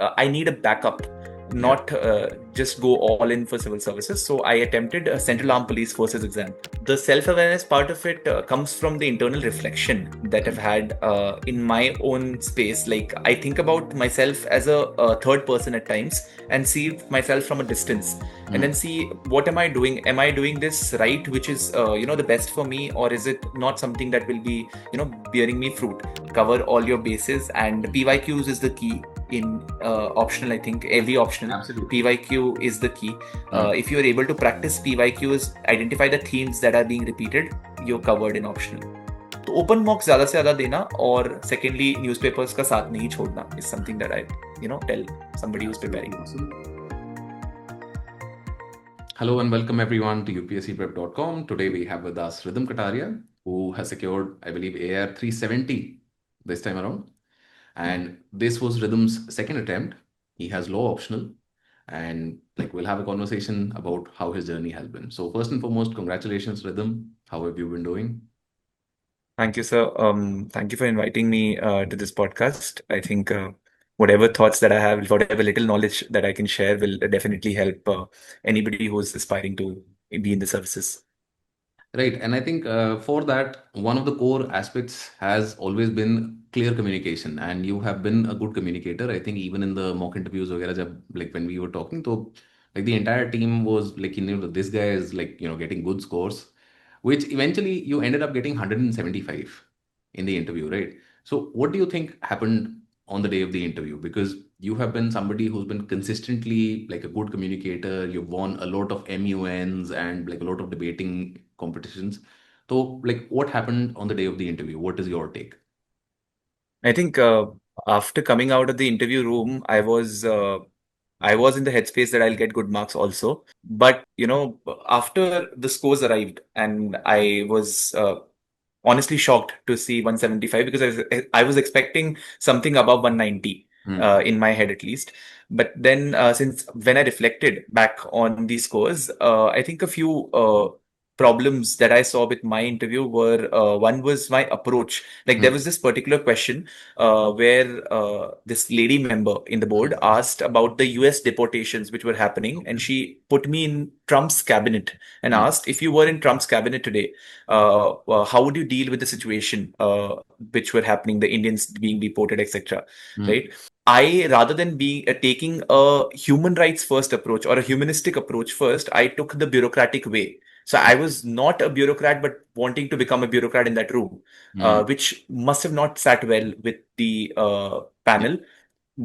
I need a backup, not just go all in for civil services. So I attempted a Central Armed Police Forces exam. The self-awareness part of it comes from the internal reflection that I've had in my own space. Like, I think about myself as a third person at times and see myself from a distance, and then see, what am I doing? Am I doing this right, which is the best for me, or is it not something that will be bearing me fruit? Cover all your bases, and PYQs is the key in optional. I think every optional, Absolutely. PYQ is the key. If you are able to practice PYQs, identify the themes that are being repeated, you're covered in optional. तो open मॉक्स ज्यादा से ज्यादा देना, और secondly newspapers का साथ नहीं छोड़ना is something that I tell somebody who's preparing. Hello and welcome everyone to UPSCprep.com. Today we have with us Rhythm Kataria, who has secured, I believe, AR 370 this time around. And this was Rhythm's second attempt. He has law optional, and we'll have a conversation about how his journey has been. So first and foremost, congratulations, Rhythm. How have you been doing? Thank you, sir. Thank you for inviting me to this podcast. I think whatever thoughts that I have, whatever little knowledge that I can share will definitely help anybody who's aspiring to be in the services. Right. And I think for that, one of the core aspects has always been clear communication. And you have been a good communicator. I think even in the mock interviews, when we were talking, so the entire team was this guy is getting good scores, which eventually you ended up getting 175 in the interview, right? So what do you think happened on the day of the interview? Because you have been somebody who's been consistently a good communicator. You've won a lot of MUNs and a lot of debating competitions. So what happened on the day of the interview? What is your take? I think after coming out of the interview room, I was in the headspace that I'll get good marks also. But after the scores arrived, and I was honestly shocked to see 175, because I was expecting something above 190 in my head at least. But then since when I reflected back on these scores, I think a few problems that I saw with my interview were, one was my approach. Like, there was this particular question where this lady member in the board asked about the US deportations which were happening, and she put me in Trump's cabinet and asked, if you were in Trump's cabinet today, how would you deal with the situation which were happening, the Indians being deported, etc. Right? I, rather than be taking a human rights first approach or a humanistic approach first, I took the bureaucratic way. So I was not a bureaucrat, but wanting to become a bureaucrat in that room, which must have not sat well with the panel,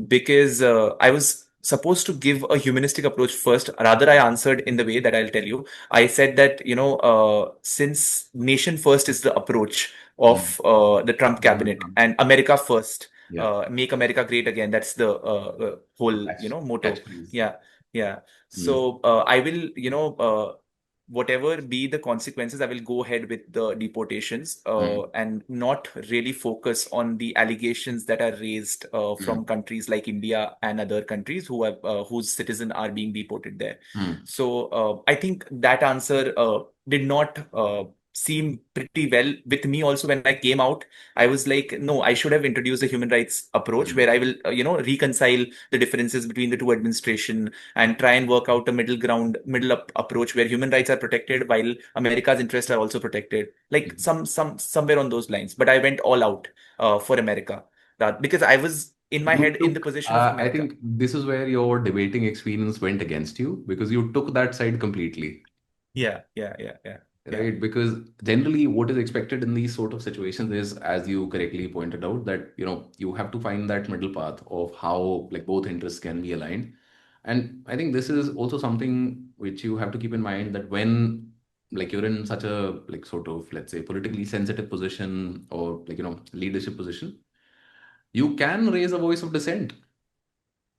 because I was supposed to give a humanistic approach first. Rather, I answered in the way that I'll tell you. I said that, since nation first is the approach of the Trump cabinet, and America first, make America great again. That's the whole, motto. Catchphrase. Yeah, yeah. So I will, whatever be the consequences, I will go ahead with the deportations and not really focus on the allegations that are raised from countries like India and other countries who have whose citizens are being deported there. So I think that answer did not seem pretty well with me also. When I came out, I was like, no, I should have introduced a human rights approach where I will, reconcile the differences between the two administration and try and work out a middle ground, approach where human rights are protected while America's interests are also protected, like somewhere on those lines. But I went all out for America, because I was in my head in the position of I America. think this is where your debating experience went against you, because you took that side completely. Yeah. Right, because generally what is expected in these sort of situations is, as you correctly pointed out, that you have to find that middle path of how both interests can be aligned. And I think this is also something which you have to keep in mind, that when you're in such a sort of, let's say, politically sensitive position, or leadership position, you can raise a voice of dissent.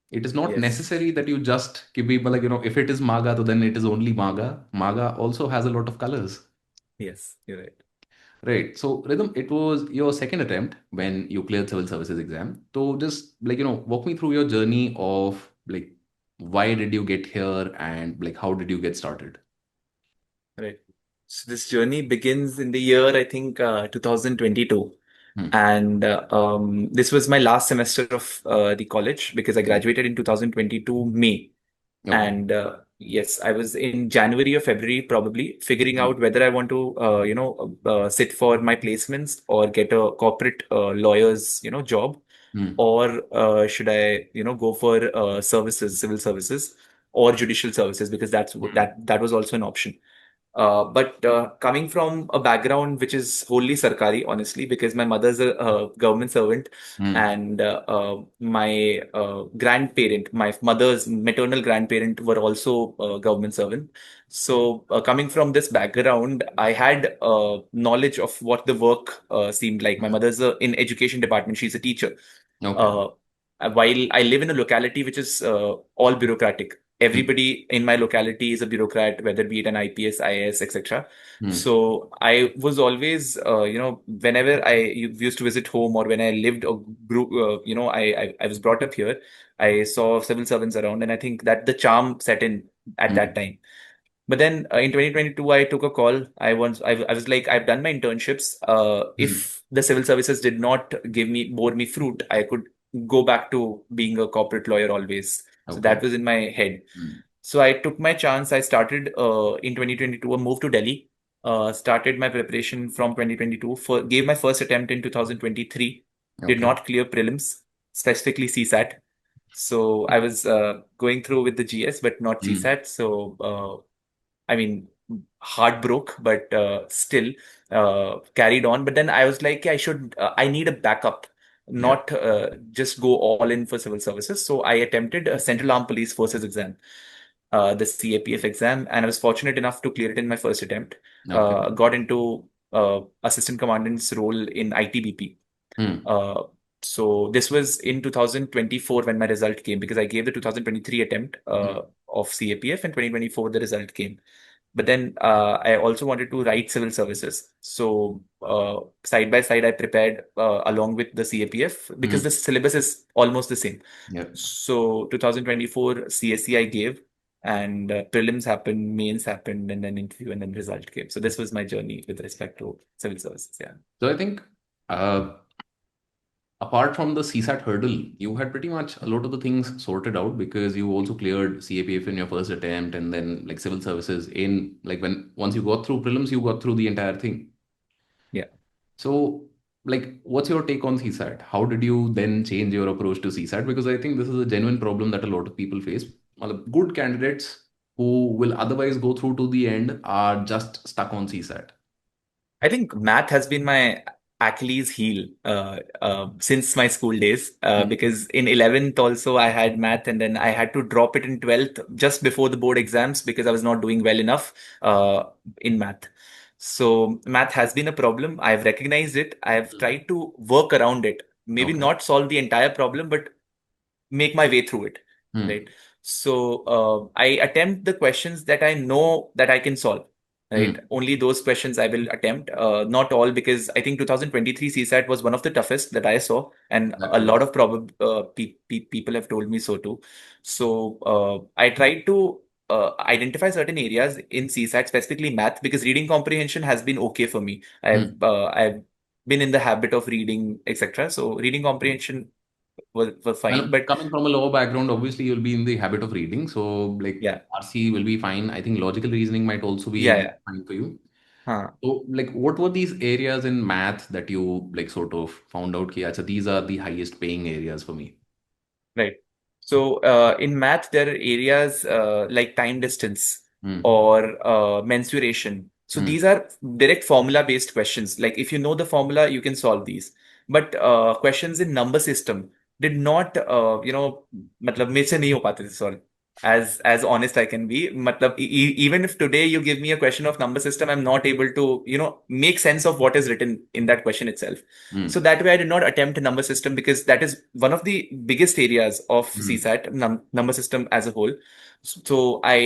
It is not necessary that you just give people if it is MAGA, so then it is only MAGA. MAGA also has a lot of colors. Yes, you're right. Right. So, Rhythm, it was your second attempt when you cleared civil services exam. So just walk me through your journey of why did you get here, and how did you get started? Right. So this journey begins in the year, I think, 2022. Hmm. And this was my last semester of the college because I Hmm. graduated in 2022 May. Okay. And yes, I was in January or February probably figuring Hmm. out whether I want to, sit for my placements or get a corporate lawyer's, job, Hmm. or should I, go for civil services or judicial services, because Hmm. that was also an option. But coming from a background which is wholly sarkari, honestly, because my mother's a government servant, Hmm. and my grandparent, my mother's maternal grandparent, were also government servant. So coming from this background, I had knowledge of what the work seemed like. My Hmm. mother's in education department; she's a teacher. Okay. Uh, while I live in a locality which is all bureaucratic, Hmm. everybody in my locality is a bureaucrat, whether be it an IPS, IAS, etc. Hmm. So I was always, whenever used to visit home, or when I lived a group, I was brought up here. I saw civil servants around, and I think that the charm set in at that Hmm. time. But then in 2022, I took a call. I was like, I've done my internships. Hmm. If the civil services did not bore me fruit, I could go back to being a corporate lawyer always. So Okay. that was in my head. Hmm. So I took my chance. I started in 2022. I moved to Delhi. Started my preparation from 2022. Gave my first attempt in 2023. Did Okay. not clear prelims, specifically CSAT. So I was going through with the GS, but not Hmm. CSAT. So I mean, heart broke, but still carried on. But then I was like, yeah, I need a backup, Yeah. not just go all in for civil services. So I attempted a Central Armed Police Forces exam, the CAPF exam, and I was fortunate enough to clear it in my first attempt. Okay. Got into assistant commandant's role in ITBP. Hmm. Uh, so this was in 2024 when my result came, because I gave the 2023 attempt Hmm. of CAPF, and 2024 the result came. But then I also wanted to write civil services. So side by side, I prepared along with the CAPF because Hmm. the syllabus is almost the same. Yeah. So 2024 CSE I gave, and prelims happened, mains happened, and then interview, and then result came. So this was my journey with respect to civil services. Yeah. So I think uh, apart from the CSAT hurdle, you had pretty much a lot of the things sorted out because you also cleared CAPF in your first attempt, and then like civil services in like when once you got through prelims, you got through the entire thing. Yeah. So, like, what's your take on CSAT? How did you then change your approach to CSAT? Because I think this is a genuine problem that a lot of people face. Good candidates who will otherwise go through to the end are just stuck on CSAT. I think math has been my Achilles heel since my school days. Hmm. Because in 11th also I had math, and then I had to drop it in 12th just before the board exams because I was not doing well enough uh, in math. So math has been a problem. I've recognized it. I've tried to work around it. Maybe Okay. not solve the entire problem, but make my way through it, right? Hmm. So I attempt the questions that I know that I can solve, right? Hmm. Only those questions I will attempt, not all, because I think 2023 CSAT was one of the toughest that I saw, and That a too. lot of people have told me so too. So I tried to identify certain areas in CSAT, specifically math, because reading comprehension has been okay for me. Hmm. I've been in the habit of reading, etc. So reading comprehension were fine, Well, but coming from a law background, obviously you'll be in the habit of reading. So, like, yeah, RC will be fine. I think logical reasoning might also yeah, be yeah. fine for you. Huh. So, like, what were these areas in math that you like sort of found out? Ki, acha, these are the highest paying areas for me. Right. So in math, there are areas like time distance Hmm. or mensuration. So Hmm. these are direct formula based questions. Like if you know the formula, you can solve these. But questions in number system did not, मतलब मेरे से नहीं हो पाते थे solve. As honest I can be. मतलब even if today you give me a question of number system, I'm not able to, make sense of what is written in that question itself. So Hmm. that way, I did not attempt a number system because that is one of the biggest areas of Hmm. CSAT, number system as a whole. So I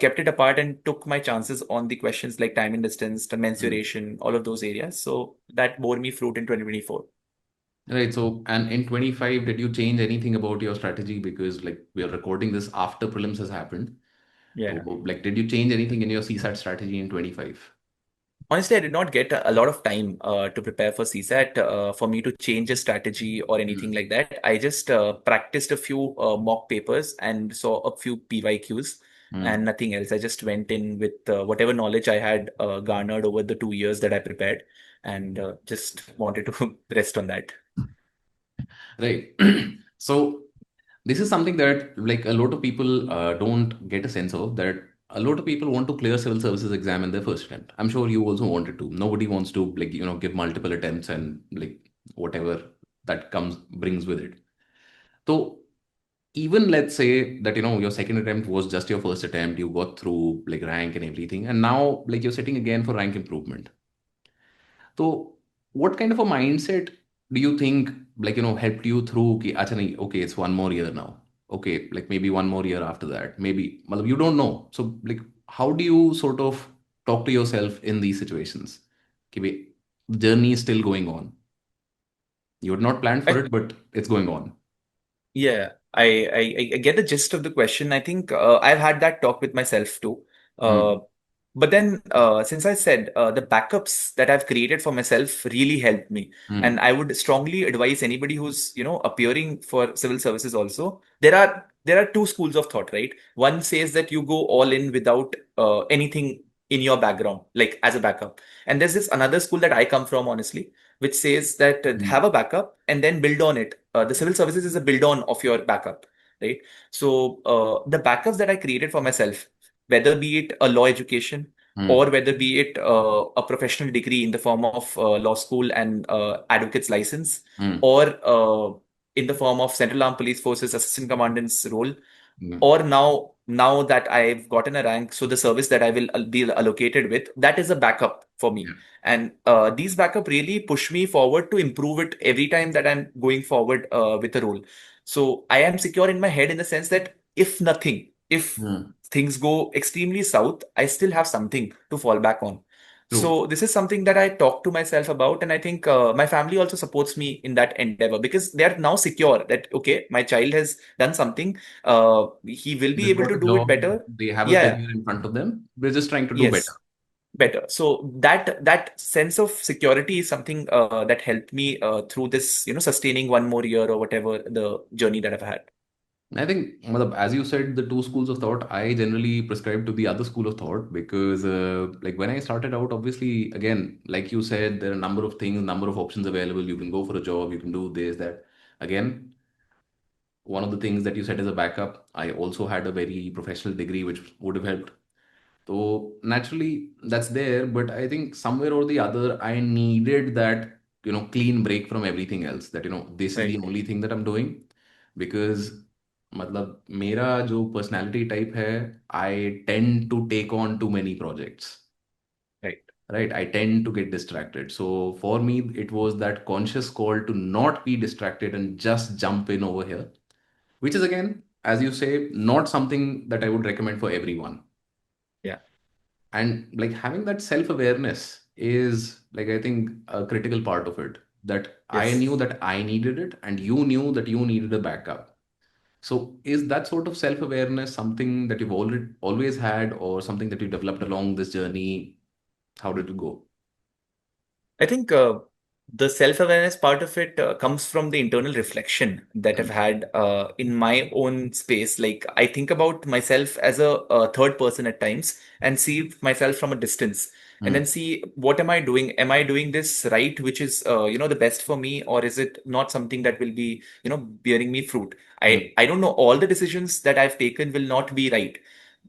kept it apart and took my chances on the questions like time and distance, the Hmm. mensuration, all of those areas. So that bore me fruit in 2024. Right. So, and in 25, did you change anything about your strategy? Because, like, we are recording this after prelims has happened. So, Yeah. like, did you change anything in your CSAT strategy in 25? Honestly, I did not get a lot of time to prepare for CSAT for me to change a strategy or anything Mm. like that. I just practiced a few mock papers and saw a few PYQs and Mm. nothing else. I just went in with whatever knowledge I had garnered over the 2 years that I prepared and just wanted to rest on that. Right. So this is something that like a lot of people don't get a sense of, that a lot of people want to clear civil services exam in their first attempt. I'm sure you also wanted to. Nobody wants to like give multiple attempts and like whatever that comes brings with it. So even let's say that your second attempt was just your first attempt, you got through like rank and everything, and now like you're sitting again for rank improvement. So, what kind of a mindset do you think, like, helped you through? Ki, "Acha nahi, okay, it's one more year now. Okay, like maybe one more year after that. Maybe, matlab, you don't know. So, like, how do you sort of talk to yourself in these situations? Ki, bhai, the journey is still going on. You had not planned for I, it, but it's going on. Yeah, I get the gist of the question. I think I've had that talk with myself too. Uh, Hmm. but then, since I said the backups that I've created for myself really helped me, and Hmm. I would strongly advise anybody who's appearing for civil services also. There are two schools of thought, right? One says that you go all in without anything in your background, like as a backup, and there's this another school that I come from, honestly, which says that have Hmm. a backup and then build on it. The civil services is a build on of your backup, right? So the backups that I created for myself, whether be it a law education Hmm. or whether be it a professional degree in the form of law school and advocate's license, Hmm. or in the form of Central Armed Police Forces assistant commandant's role, Hmm. or now that I've gotten a rank, so the service that I will be allocated with, that is a backup for me. Yeah. And these backup really push me forward to improve it every time that I'm going forward with a role. So I am secure in my head in the sense that if Hmm. things go extremely south, I still have something to fall back on. True. So this is something that I talk to myself about, and I think my family also supports me in that endeavor because they are now secure that okay, my child has done something, he will be They've able got to a do it job, better. they have a Yeah, career in front of them. We're just trying to do better. yes, better. So that sense of security is something that helped me through this, sustaining one more year or whatever the journey that I've had. I think, matlab, as you said, the two schools of thought, I generally prescribe to the other school of thought because, like, when I started out, obviously, again, like you said, there are a number of things, number of options available. You can go for a job, you can do this, that. Again, one of the things that you said as a backup, I also had a very professional degree, which would have helped. So naturally, that's there, but I think somewhere or the other, I needed that clean break from everything else. That this is the Right, only thing that I'm doing, because मतलब मेरा जो personality type है, I tend to take on too many projects. right. Right, I tend to get distracted. So for me, it was that conscious call to not be distracted and just jump in over here, which is again, as you say, not something that I would recommend for everyone. Yeah, And like having that self awareness is like, I think, a critical part of it. That I knew yes. that I needed it, and you knew that you needed a backup. So is that sort of self awareness something that you've already always had, or something that you developed along this journey? How did it go? I think the self-awareness part of it comes from the internal reflection that I've Mm. had in my own space. Like I think about myself as a third person at times and see myself from a distance, and then Mm. see what am I doing? Am I doing this right, which is the best for me, or is it not something that will be bearing me fruit? I Mm. I don't know. All the decisions that I've taken will not be right.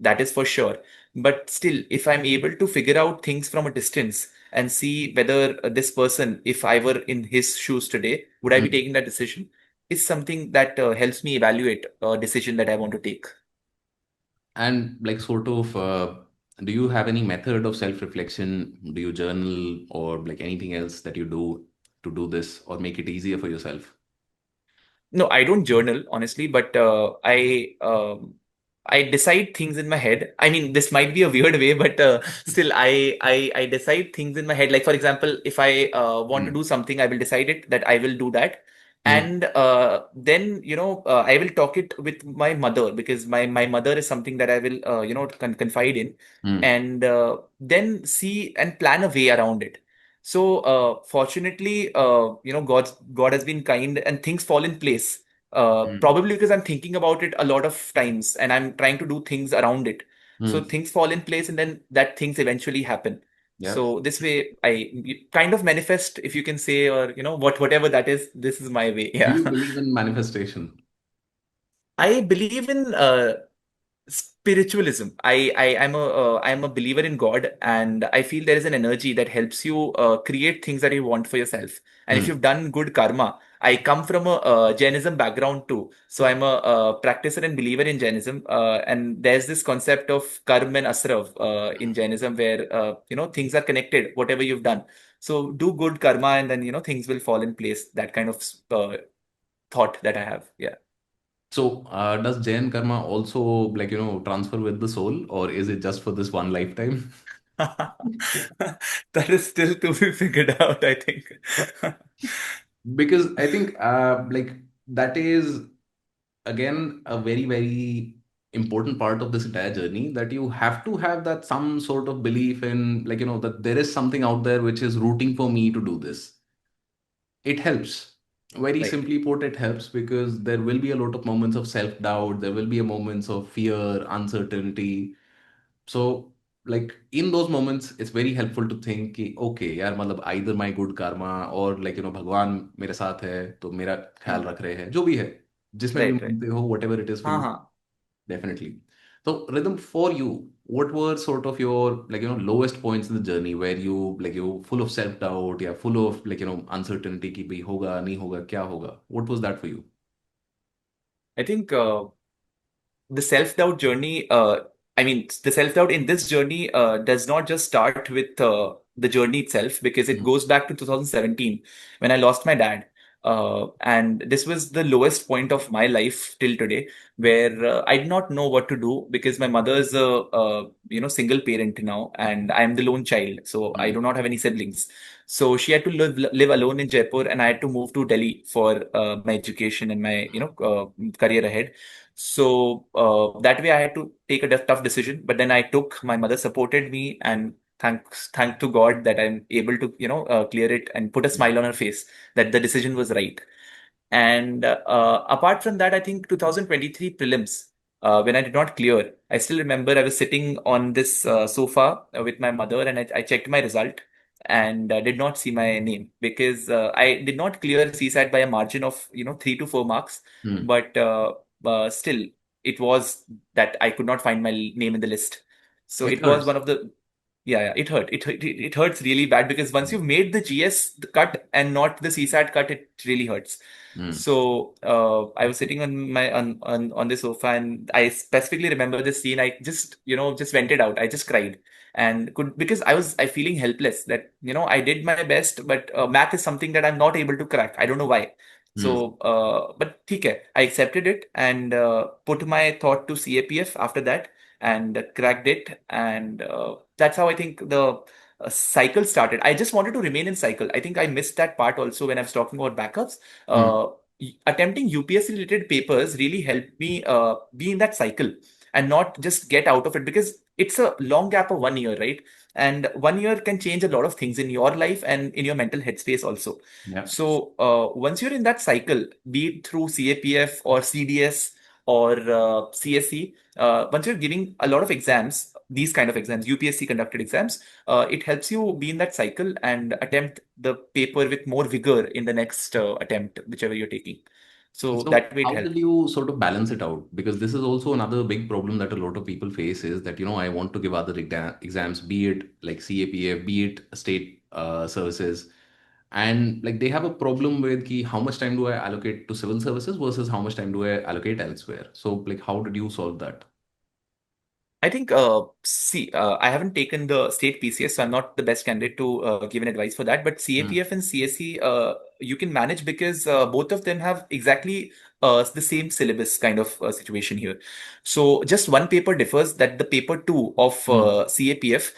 That is for sure. But still, if I'm able to figure out things from a distance and see whether this person, if I were in his shoes today, would I be Mm. taking that decision? Is something that helps me evaluate a decision that I want to take. And like sort of, do you have any method of self reflection? Do you journal or like anything else that you do to do this or make it easier for yourself? No, I don't journal, honestly, but I decide things in my head. I mean, this might be a weird way, but still, I decide things in my head. Like, for example, if I want to Mm. do something, I will decide it that I will do that. Hmm. And then I will talk it with my mother, because my mother is something that I will confide in, Hmm. and then see and plan a way around it. So fortunately, God has been kind and things fall in place. Hmm. Probably because I'm thinking about it a lot of times and I'm trying to do things around it. So Hmm. things fall in place and then that things eventually happen. Yeah. So this way I kind of manifest, if you can say, or whatever that is, this is my way. Do Yeah. you believe in manifestation? I believe in spiritualism. I'm a believer in God, and I feel there is an energy that helps you create things that you want for yourself. And if Hmm. you've done good karma, I come from a Jainism background too, so I'm a, practicer and believer in Jainism. And there's this concept of karma and asrav in Jainism, where things are connected. Whatever you've done, so do good karma, and then things will fall in place. That kind of thought that I have. Yeah. So, does Jain karma also transfer with the soul, or is it just for this one lifetime? That is still to be figured out, I think. Because I think that is again a very important part of this entire journey, that you have to have that some sort of belief in, that there is something out there which is rooting for me to do this. It helps. Very Right, simply put, it helps because there will be a lot of moments of self doubt, there will be a moments of fear, uncertainty. So, like in those moments, it's very helpful to think कि okay यार, मतलब either my good karma or भगवान मेरे साथ है तो मेरा ख्याल hmm, रख रहे हैं, जो भी है, जिसमें भी right, right. मानते हो, whatever it is for हाँ, you, हाँ. definitely. So, Rhythm, for you, what were sort of your lowest points in the journey where you full of self doubt, yeah, full of uncertainty कि भाई होगा नहीं होगा क्या होगा? What was that for you? I think the self-doubt journey, the self-doubt in this journey does not just start with the journey itself, because it Hmm. goes back to 2017 when I lost my dad. And this was the lowest point of my life till today, where I did not know what to do, because my mother is a single parent now, and I am the lone child, so I Hmm. do not have any siblings. So she had to live alone in Jaipur, and I had to move to Delhi for my education and my career ahead. So that way I had to take a tough decision, but then I took, my mother supported me, and thank to God that I'm able to clear it and put a smile on her face that the decision was right. And apart from that, I think 2023 prelims, when I did not clear, I still remember I was sitting on this sofa with my mother, and I checked my result and did not see my name, because I did not clear CSAT by a margin of 3 to 4 marks, Hmm. but still it was that I could not find my name in the list. So It it was one hurts. of the, yeah, yeah, it hurt. It hurts really bad, because once Hmm. you've made the GS cut and not the CSAT cut, it really hurts. Hmm. So I was sitting on my on the sofa, and I specifically remember this scene. I just vented out. I just cried, and could, because I feeling helpless that I did my best, but math is something that I'm not able to crack. I don't know why. Hmm. So but ठीक है, I accepted it and put my thought to CAPF after that, and cracked it, and that's how I think the cycle started. I just wanted to remain in cycle. I think I missed that part also when I was talking about backups. Hmm. uh, Attempting UPSC related papers really helped me be in that cycle and not just get out of it, because it's a long gap of 1 year, right? And 1 year can change a lot of things in your life and in your mental headspace also. Yeah. So once you're in that cycle, be it through CAPF or CDS or CSE, once you're giving a lot of exams, these kind of exams, UPSC conducted exams, it helps you be in that cycle and attempt the paper with more vigor in the next attempt, whichever you're taking. So So that way it how did helped. you sort of balance it out? Because this is also another big problem that a lot of people face is that, I want to give other exams, be it like CAPF, be it state services. And like they have a problem with ki, how much time do I allocate to civil services versus how much time do I allocate elsewhere? So like how did you solve that? I think, I haven't taken the state PCS, so I'm not the best candidate to give an advice for that. But Hmm. CAPF and CSE, you can manage, because both of them have exactly the same syllabus kind of situation here. So just one paper differs, that the paper two of Hmm. CAPF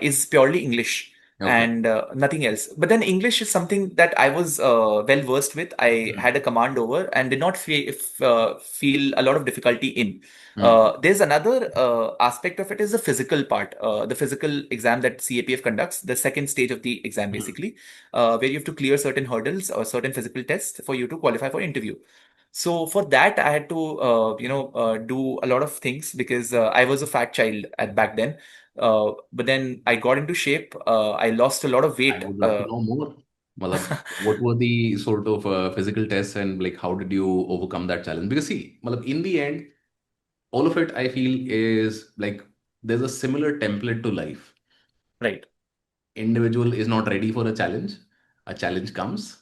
is purely English. Okay. and nothing else. But then English is something that I was well versed with. I Mm. had a command over and did not feel a lot of difficulty in. Mm. There's another aspect of it is the physical part, the physical exam that CAPF conducts, the second stage of the exam Mm. basically, where you have to clear certain hurdles or certain physical tests for you to qualify for interview. So for that, I had to, do a lot of things because I was a fat child at back then. But then I got into shape. I lost a lot of I weight. would love to know more. Malab, what were the sort of physical tests and like how did you overcome that challenge? Because see, malab, in the end, all of it I feel is like there's a similar template to life. Right, Individual is not ready for a challenge comes,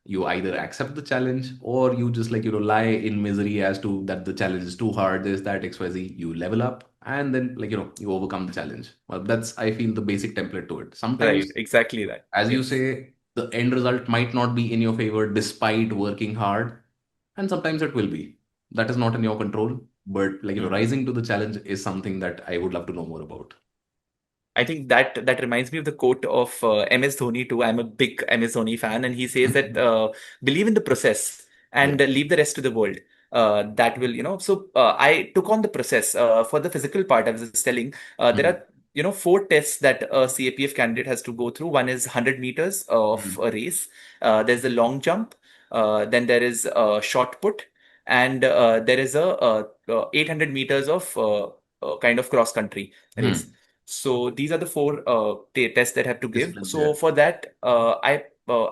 you either accept the challenge or you just like lie in misery as to that the challenge is too hard, this that xyz, you level up and then like you overcome the challenge. Well, that's I feel the basic template to it. right, Sometimes, exactly that. as you Yes. say, the end result might not be in your favor despite working hard, and sometimes it will be, that is not in your control, but like Hmm. rising to the challenge is something that I would love to know more about. I think that reminds me of the quote of M.S. Dhoni too. I'm a big M.S. Dhoni fan, and he says that believe in the process Yeah. and leave the rest to the world. That will, So I took on the process for the physical part. I was just telling there Mm. are four tests that a CAPF candidate has to go through. One is 100 meters of Mm. a race. There's the long jump. Then there is shot put, and there is a 800 meters of kind of cross country race. Mm. So these are the four tests that I have to give. Disciplines, yeah. So for that, I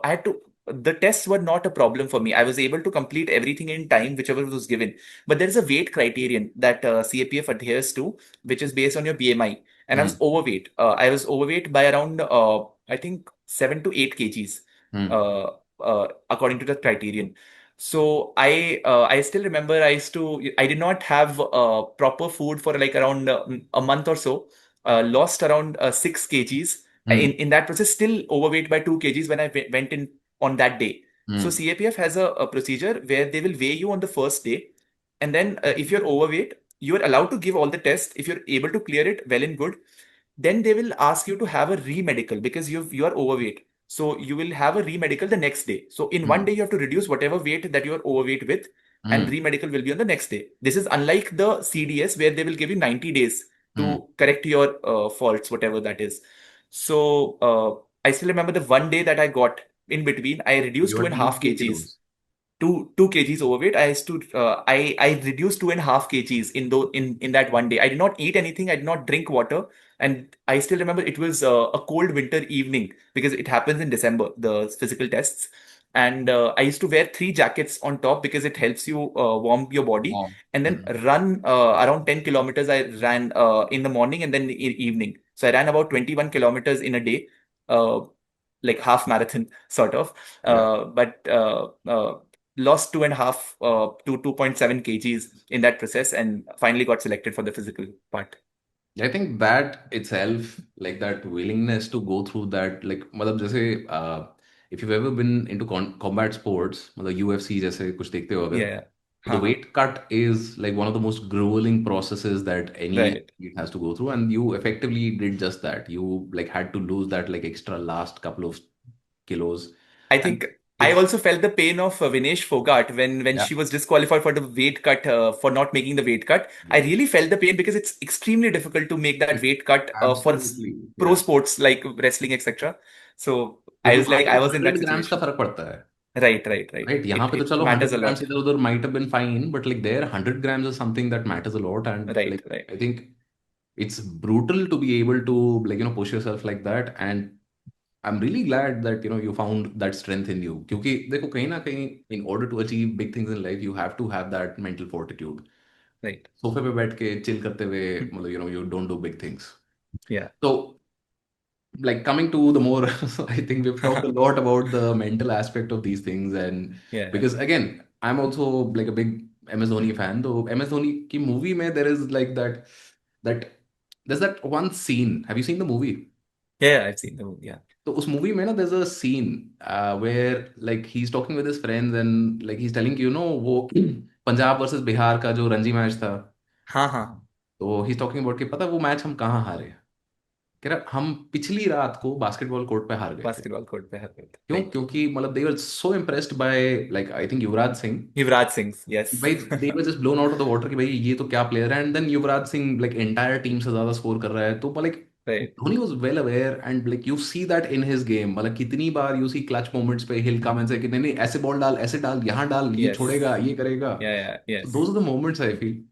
had to. The tests were not a problem for me. I was able to complete everything in time, whichever was given. But there is a weight criterion that CAPF adheres to, which is based on your BMI. And I was Mm. overweight. I was overweight by around, I think, 7 to 8 kgs, Mm. uh, according to the criterion. So I still remember I did not have proper food for like around a month or so, lost around 6 kgs. In Mm. that process, still overweight by 2 kgs when I went in on that day. So Mm. CAPF has a procedure where they will weigh you on the first day, and then if you're overweight, you are allowed to give all the tests. If you're able to clear it, well and good. Then they will ask you to have a re-medical because you are overweight. So you will have a re-medical the next day. So in one Mm. day you have to reduce whatever weight that you are overweight with, and Mm. re-medical will be on the next day. This is unlike the CDS where they will give you 90 days Mm. to correct your faults, whatever that is. So I still remember the one day that I got in between. I reduced You two had and a to lose half 2 kilos. kgs, two kgs overweight. I used to I reduced 2.5 kgs in that one day. I did not eat anything. I did not drink water, and I still remember it was a cold winter evening because it happens in December, the physical tests. And I used to wear three jackets on top because it helps you warm your body, Wow. and then Mm. run around 10 kilometers. I ran in the morning and then evening. So I ran about 21 kilometers in a day, uh, like half marathon sort of. Yeah. But lost 2.5 to 2.7 kgs in that process, and finally got selected for the physical part. I think that itself, like that willingness to go through that, like, मतलब जैसे, if you've ever been into combat sports, मतलब UFC जैसे कुछ देखते हो अगर, Yeah. the Haha. weight cut is like one of the most grueling processes that any Right. athlete has to go through, and you effectively did just that. You like had to lose that like extra last couple of kilos, I and think I it's also felt the pain of Vinesh Fogart when yeah, she was disqualified for the weight cut, for not making the weight cut. I yeah, really felt the pain because it's extremely difficult to make that it's weight cut for absolutely pro yeah. sports like wrestling, etc. So I क्योंकि was वहां like, पे I तो was in that 100 grams का situation. फर्क पड़ता है. Right, right, right. Right, यहाँ It पे तो it चलो matters 100 a grams lot. इधर उधर might have been fine, but like there 100 grams is something that matters a lot, and Right, like right. I think it's brutal to be able to like push yourself like that, and I'm really glad that you found that strength in you. क्योंकि देखो कहीं ना कहीं in order to achieve big things in life you have to have that mental fortitude. Right. सोफे पे बैठ के chill करते हुए मतलब you don't do big things. Yeah. So like coming to the more I think we've talked a lot about the mental aspect of these things, and Yeah. because again I'm also like a big MS Dhoni fan, so MS Dhoni ki movie mein there is like that there's that one scene, have you seen the movie? Yeah, I've seen the movie. Yeah. तो उस movie में ना there's a scene where like he's talking with his friends and like he's telling वो Punjab versus Bihar का जो Ranji match था, हाँ हाँ तो he's talking about कि पता है वो मैच हम कहाँ हारे. कह रहा हम पिछली रात को बास्केटबॉल कोर्ट पे हार गए थे। बास्केटबॉल कोर्ट पे हार गए थे, क्यों? राइट। क्योंकि मतलब they were so impressed by, like I think Yuvraj Singh, Yuvraj Singh, yes. कि भाई they were just blown out of the water कि भाई ये तो क्या प्लेयर है, and then Yuvraj Singh like entire team से ज्यादा स्कोर कर रहा है, तो like right. Dhoni was well aware, and like you see that in his game, मतलब कितनी बार यू सी क्लच मोमेंट्स पे हिल कम एंड से कि नहीं नहीं ऐसे बॉल डाल, ऐसे डाल, यहाँ डाल, ये यस। छोड़ेगा, ये करेगा। या yes. Those are the moments I feel.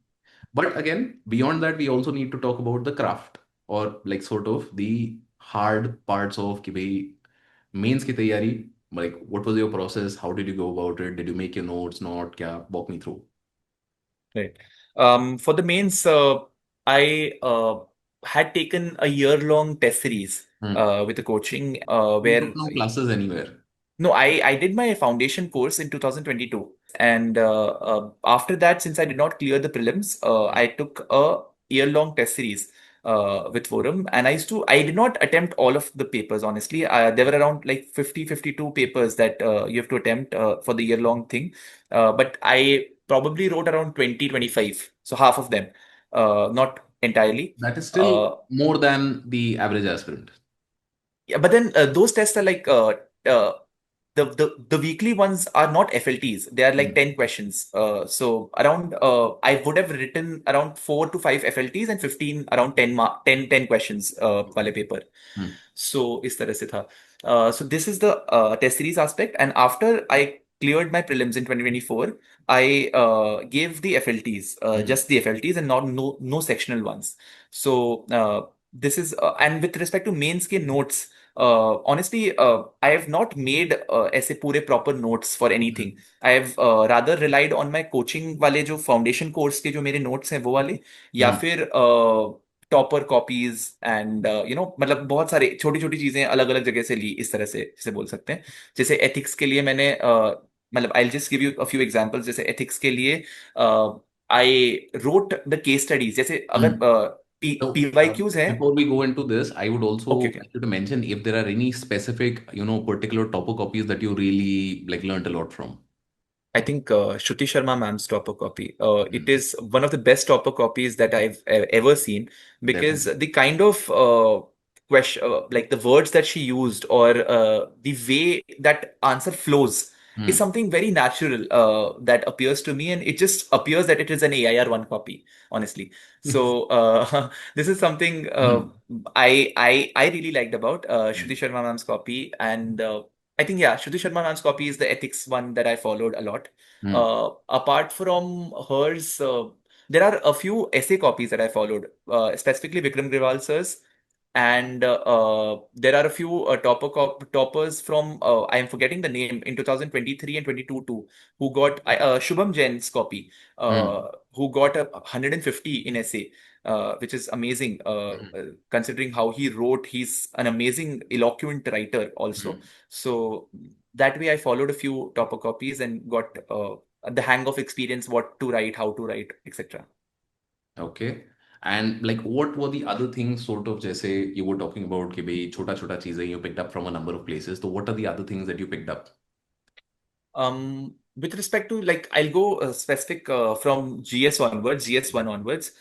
But again, beyond that, we also need to talk about the craft, or like sort of the hard parts of कि भाई मेंस की तैयारी. Like, what was your process? How did you go about it? Did you make your notes? Not? क्या? Walk me through. Right. For the mains, I had taken a year-long test series Hmm. with a coaching You where took no classes anywhere. no, I did my foundation course in 2022, and after that, since I did not clear the prelims, Hmm. I took a year-long test series with Forum, and I did not attempt all of the papers. Honestly, there were around like 50, 52 papers that you have to attempt for the year-long thing, but I probably wrote around 20, 25, so half of them, not entirely. That is still Uh, more than the average aspirant. yeah, but then those tests are like the weekly ones are not FLTs. They are like Hmm. 10 questions. So around I would have written around 4 to 5 FLTs and 15 around 10 questions Okay. वाले paper. Hmm. So इस तरह से था. So this is the test series aspect. And after I cleared my prelims in 2024, I gave the FLTs, Hmm. just the FLTs and not no sectional ones. So this is and with respect to mains के notes. Honestly, I have not made ऐसे पूरे proper notes for anything. Hmm. I have rather relied on my coaching वाले जो foundation course के जो मेरे notes हैं वो वाले, या Hmm. फिर टॉपर कॉपीज एंड मतलब बहुत सारे छोटी छोटी चीजें अलग अलग जगह से ली, इस तरह से जैसे बोल सकते हैं. जैसे एथिक्स के लिए मैंने मतलब I just give you a few examples. जैसे एथिक्स के लिए I wrote the case studies. जैसे अगर Hmm. So, पीवाई क्यूज हैं. before we go into this, I would also okay. like you to mention if there are any specific, particular topo copies that you really like learned a lot from. I think Shruti Sharma ma'am's topper copy. It Hmm. is one of the best topper copies that I've ever seen, because Definitely. the kind of question, like the words that she used, or the way that answer flows is Hmm. something very natural that appears to me, and it just appears that it is an AIR1 copy, honestly. So this is something Hmm. I really liked about Shruti Hmm. Sharma ma'am's copy, and I think, yeah, Shruti Sharma ma'am's copy is the ethics one that I followed a lot. Hmm. Apart from hers, there are a few essay copies that I followed, specifically Vikram Grewal sir's, and there are a few toppers from I am forgetting the name in 2023 and 22 too, who got Shubham Jain's copy, Hmm. who got a 150 in essay, which is amazing Hmm. considering how he wrote. He's an amazing eloquent writer also. Hmm. So that way I followed a few topper copies and got the hang of experience, what to write, how to write, etc. Okay. And like, what were the other things, sort of, जैसे you were talking about कि भाई छोटा छोटा चीजें you picked up from a number of places. So what are the other things that you picked up? With respect to, like, I'll go specific from GS onwards, GS1 onwards.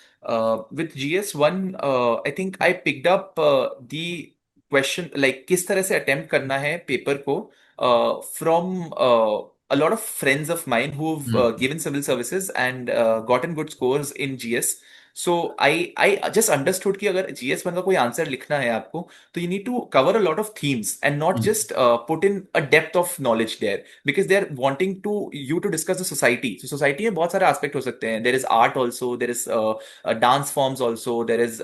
With GS1, I think I picked up the question, like, किस तरह से attempt करना है paper को from a lot of friends of mine who've Hmm. given civil services and gotten good scores in GS. So I just understood कि अगर GS1 का कोई आंसर लिखना है आपको, तो you need to cover a lot of themes and not Hmm. just put in a depth of knowledge there, because they're wanting to you to discuss the society. So society में बहुत सारे aspect हो सकते हैं. There is art also, there is dance forms also, there is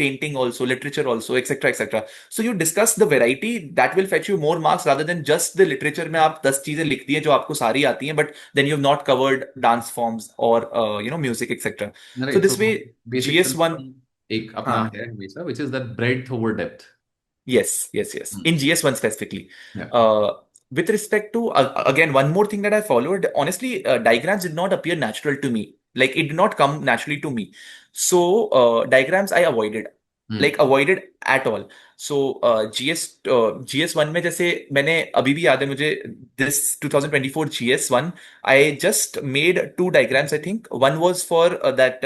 painting also, literature also, etc etc. So you discuss the variety that will fetch you more marks rather than just the literature में आप 10 चीजें लिख दी हैं जो आपको सारी आती हैं, but then you have not covered dance forms or music, etc. So Right. this way So basic GS1. principle एक अपना हाँ. है हमेशा, which is that breadth over depth. Yes, yes, yes. Hmm. In GS1 specifically. Yeah. Uh, with respect to, again, one more thing that I followed, honestly, diagrams did not appear natural to me. Like, it did not come naturally to me. So, diagrams I avoided. Hmm like avoided at all. So GS1 में जैसे मैंने अभी भी याद है मुझे, this 2024 GS1 I just made two diagrams. I think one was for that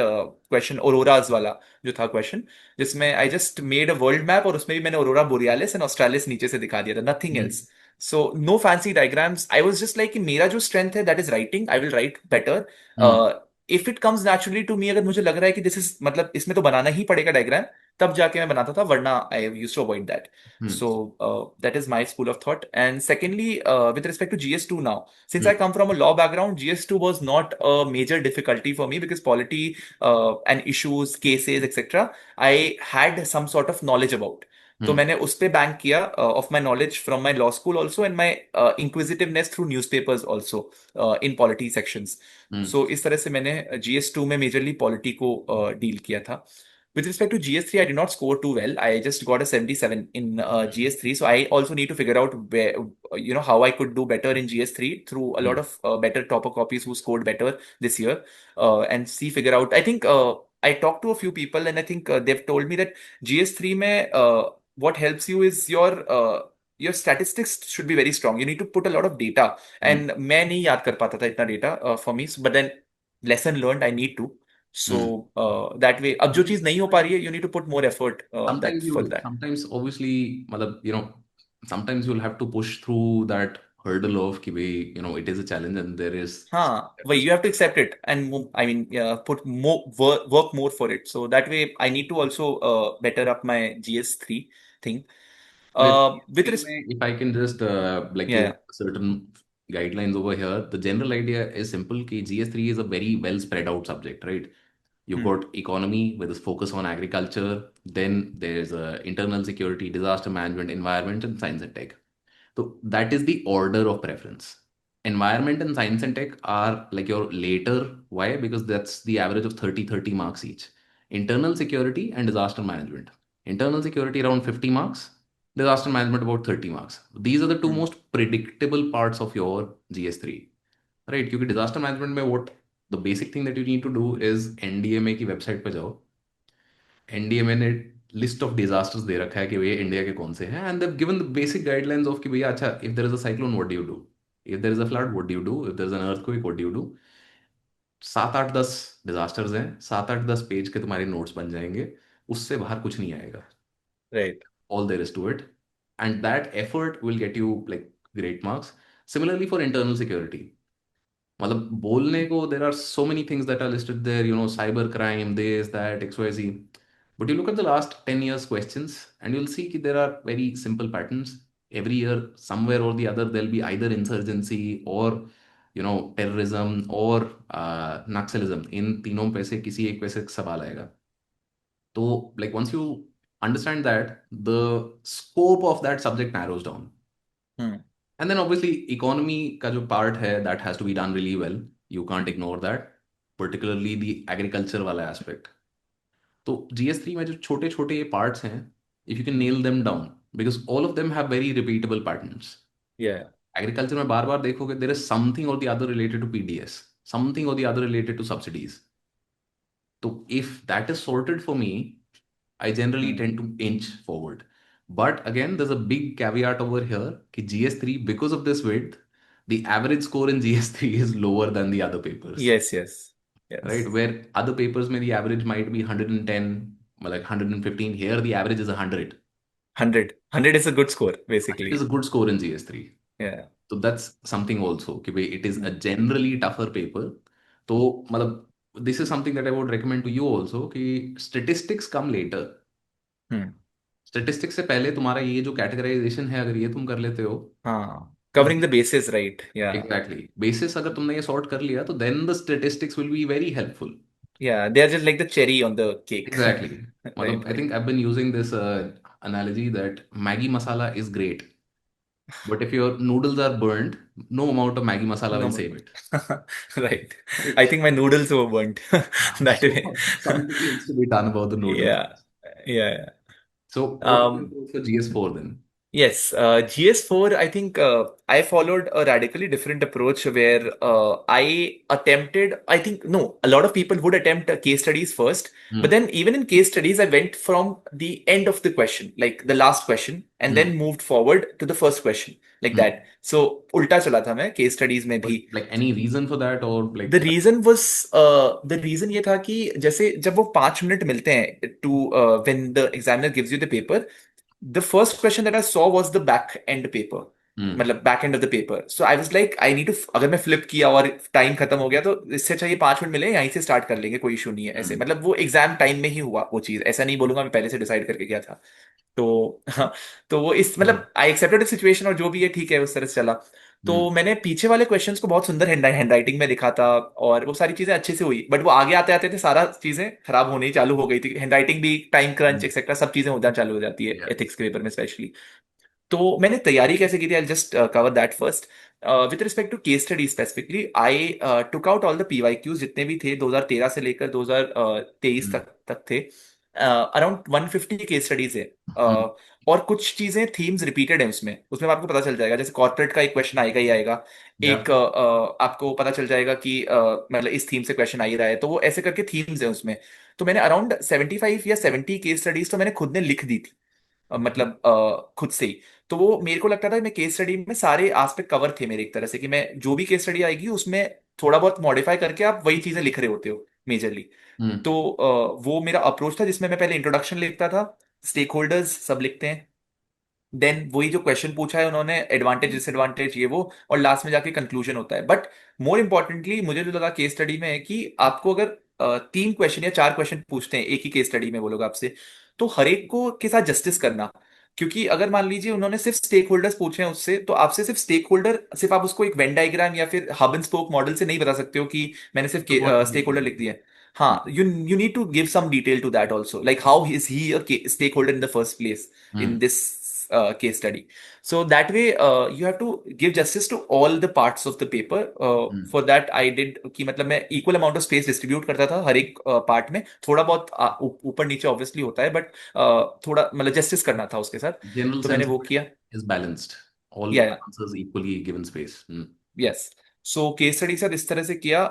question auroras वाला जो था क्वेश्चन, जिसमें I just made a world map और उसमें भी मैंने aurora borealis and australis नीचे से दिखा दिया था, nothing else. Hmm So no fancy diagrams. I was just like कि मेरा जो strength है that is writing, I will write better. Hmm if it comes naturally to me, अगर मुझे लग रहा है कि दिस इज मतलब इसमें तो बनाना ही पड़ेगा डायग्राम, तब जाके मैं बनाता था, वरना I used to avoid that. Hmm So that is my school of thought. And secondly, with respect to GS2 now, since I hmm come from a law background, GS2 was not a major difficulty for me because polity and issues, cases, etc. I had some sort of knowledge about. तो हम्म मैंने उस पे bank किया of my knowledge from my law school also, and my inquisitiveness through newspapers also in polity sections. Hmm so इस तरह से मैंने GS2 में मेजरली पॉलिटी को डील किया था. With respect to GS3, I did not score too well. I just got a 77 in GS3. So I also need to figure out where, how I could do better in GS3 through a lot hmm of better topper copies who scored better this year, and see, figure out. I think I talked to a few people, and I think they've told me that GS3 mein, what helps you is your statistics should be very strong. You need to put a lot of data, hmm and मैं नहीं याद कर पाता था इतना data for me. But then lesson learned, I need to. So hmm that way, अब जो चीज नहीं हो पा रही है, you need to put more effort that for that. sometimes obviously मतलब sometimes you'll have to push through that hurdle of कि भाई it is a challenge and there is हाँ वही, you have to accept it and move, I mean, put more work more for it. So that way, I need to also better up my GS3 thing. with With GS3 res- में, if I can just like give yeah. certain guidelines over here, the general idea is simple कि GS3 is a very well spread out subject, right? You've Hmm. got economy with a focus on agriculture, then there's internal security, disaster management, environment, and science and tech. So that is the order of preference. Environment and science and tech are like your later. Why? Because that's the average of 30 marks each. Internal security and disaster management. Internal security around 50 marks, disaster management about 30 marks. These are the two Hmm. most predictable parts of your GS3. Right? क्योंकि disaster management में what the basic thing that you need to do is NDMA की website पे जाओ. NDMA ने list of disasters दे रखा है कि भैया इंडिया के कौन से हैं and they've given the basic guidelines of कि भैया अच्छा if there is a cyclone what do you do if there is a flood what do you do if there is an earthquake what do you do 7 8 10 disasters हैं 7 8 10 page के तुम्हारे notes बन जाएंगे उससे बाहर कुछ नहीं आएगा Right. all there is to it and that effort will get you like great marks similarly for internal security मतलब बोलने को there are so many things that are listed there cyber crime this that XYZ but you look at the last 10 years questions and you'll see that there are very simple patterns every year somewhere or the other there'll be either insurgency or terrorism or naxalism इन तीनों पे से किसी एक पे से सवाल आएगा तो like once you understand that the scope of that subject narrows down Hmm. and then obviously economy का जो part है that has to be done really well you can't ignore that particularly the agriculture वाला aspect तो GS3 में जो छोटे छोटे ये पार्ट्स हैं if you can Hmm. nail them down because all of them have very repeatable patterns Yeah. Agriculture में बार बार देखोगे there is something or the other related to PDS something or the other related to subsidies तो if that is sorted for me I generally Hmm. tend to inch forward. But again, there's a big caveat over here कि GS3, because of this width, the average score in GS3 is lower than the other papers, Yes. Yes. right? Yes. Where other papers, may the average might be 110, like 115. Here, the average is 100. 100 is a good score, 100 is a basically. good score in GS3. Yeah. So that's something also. कि भाई it is a Hmm. generally tougher paper. तो मतलब this is something that I would recommend to you also कि statistics come later. Hmm. Statistics से पहले तुम्हारा ये जो कैटेगराइजेशन है अगर ये तुम कर लेते हो हाँ, तो covering the bases, right? Yeah. Exactly basis अगर तुमने ये सॉर्ट कर लिया तो then the statistics will be very helpful Yeah, they're just like the cherry on the cake. Exactly मतलब Right. I think I been using this analogy that Maggi masala is great but if your noodles are burned no amount of Maggi masala No will more. Save it Right. Right I think my noodles were burnt that so way. something needs to be done about the noodles Yeah. Yeah. so what do you Um, go for GS4 then Yes, GS4, I think I followed a radically different approach where I think, no, a lot of people would attempt case studies first. But Hmm. then, even in case studies, I went from the end of the question, like the last question, and Hmm. then moved forward to the first question, like Hmm. that. So, ulta chala tha मैं case studies में But भी. like any reason for that, or the like reason was the reason ये था कि जैसे जब वो 5 minute मिलते हैं to when the examiner gives you the paper, the first question that I saw was the back end paper, hmm. मतलब back end of the paper. So I was like I need to, अगर मैं flip किया और time खत्म हो गया तो इससे अच्छा ये 5 मिनट मिले यहीं से स्टार्ट कर लेंगे, कोई इशू नहीं है. ऐसे Hmm. मतलब वो एग्जाम टाइम में ही हुआ वो चीज, ऐसा नहीं बोलूंगा मैं पहले से डिसाइड करके गया था. तो हाँ, तो वो इस Hmm. मतलब आई एक्सेप्टेड द सिचुएशन और जो भी है ठीक है उस तरह से चला. Hmm. तो मैंने पीछे वाले क्वेश्चंस को बहुत सुंदर हैंड राइटिंग में लिखा था और वो सारी चीजें अच्छे से हुई, बट वो आगे आते आते थे सारा चीजें खराब होने ही चालू हो गई थी. हैंड राइटिंग भी, टाइम क्रंच Hmm. एक्सेट्रा सब चीजें होना चालू हो जाती है Yeah. एथिक्स के पेपर में स्पेशली. तो मैंने तैयारी कैसे की थी, I just cover that first. With respect to case study specifically, I took out all the PYQs जितने भी थे 2013 से लेकर 2023 Hmm. तक थे. अराउंड 150 केस स्टडीज है. Hmm. और कुछ चीजें थीम्स रिपीटेड हैं उसमें उसमें आपको पता चल जाएगा. जैसे कॉर्पोरेट का एक क्वेश्चन आएगा ही आएगा. Yeah. एक आपको पता चल जाएगा कि मतलब इस थीम से क्वेश्चन आ ही रहा है, तो वो ऐसे करके थीम्स है उसमें. तो मैंने अराउंड 75 या 70 केस स्टडीज तो मैंने खुद ने लिख दी थी, मतलब खुद से ही. तो वो मेरे को लगता था मैं केस स्टडी में सारे एस्पेक्ट कवर थे मेरे, एक तरह से कि मैं जो भी केस स्टडी आएगी उसमें थोड़ा बहुत मॉडिफाई करके आप वही चीजें लिख रहे होते हो मेजरली. Hmm. तो वो मेरा अप्रोच था जिसमें मैं पहले इंट्रोडक्शन लिखता था, स्टेक होल्डर्स सब लिखते हैं, देन वही जो क्वेश्चन पूछा है उन्होंने, एडवांटेज डिसएडवांटेज ये वो, और लास्ट में जाके कंक्लूजन होता है. बट मोर इंपॉर्टेंटली मुझे जो लगा केस स्टडी में है कि आपको अगर 3 क्वेश्चन या 4 क्वेश्चन पूछते हैं एक ही केस स्टडी में वो लोग आपसे, तो हर एक को के साथ जस्टिस करना. क्योंकि अगर मान लीजिए उन्होंने सिर्फ स्टेक होल्डर्स पूछे हैं उससे, तो आपसे सिर्फ स्टेक होल्डर, सिर्फ आप उसको एक वेन डायग्राम या फिर हब एंड स्पोक मॉडल से नहीं बता सकते हो कि मैंने सिर्फ So what स्टेक होल्डर लिख दिया है. Hmm. हाँ, you need to give some detail to that also, like how is he a stakeholder in the first place in Hmm. this case study. So that way you have to give justice to all the parts of the paper. Hmm. For that I did कि मतलब मैं equal amount of space distribute करता था हर एक part में, थोड़ा बहुत ऊपर नीचे ऑब्वियसली होता है, बट थोड़ा मतलब जस्टिस करना था उसके साथ. General तो मैंने sense of वो it किया. is balanced. All या answers equally given space. Hmm. Yes. So case study के साथ इस तरह से किया.